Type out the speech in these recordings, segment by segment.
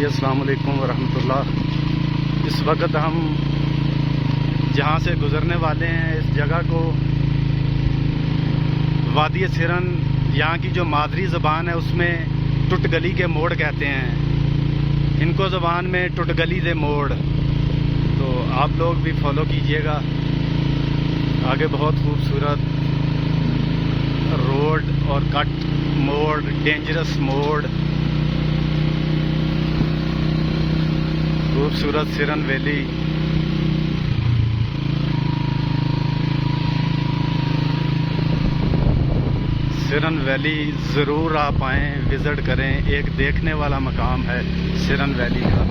जी अस्सलाम वालेकुम वरहमतुल्लाह। इस वक्त हम जहाँ से गुज़रने वाले हैं इस जगह को वादी सिरन, यहाँ की जो मादरी ज़बान है उसमें टुटगली के मोड़ कहते हैं, इनको ज़बान में टुटगली दे मोड़। तो आप लोग भी फॉलो कीजिएगा। आगे बहुत खूबसूरत रोड और कट मोड़, डेंजरस मोड़, खूबसूरत सिरन वैली। सिरन वैली ज़रूर आप आएँ, विज़िट करें। एक देखने वाला मकाम है सिरन वैली का।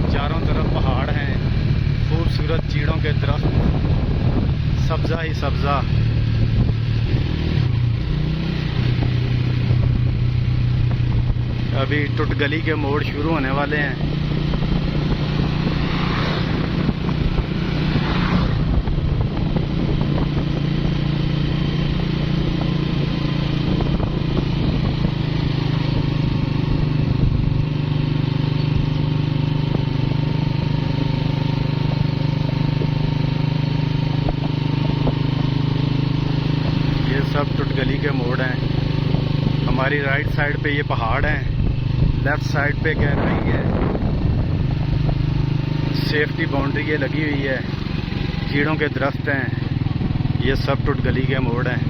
चारों तरफ पहाड़ हैं, खूबसूरत चीड़ों के दरख्त, सब्ज़ा ही सब्ज़ा। अभी टुटगली के मोड़ शुरू होने वाले हैं। ये सब टुटगली के मोड़ हैं। हमारी राइट साइड पे ये पहाड़ हैं, लेफ्ट साइड पे गहराई है, सेफ्टी बाउंड्री ये लगी हुई है, कीड़ों के दरख्त हैं। ये सब टुटगली के मोड़ हैं।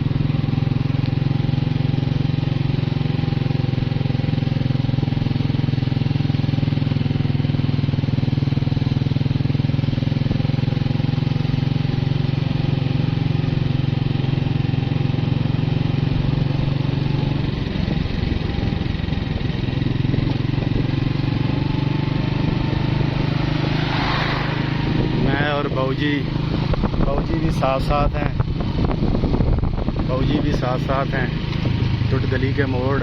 और बाऊजी भी साथ साथ हैं, बाऊजी भी साथ साथ हैं। टुटगली के मोड़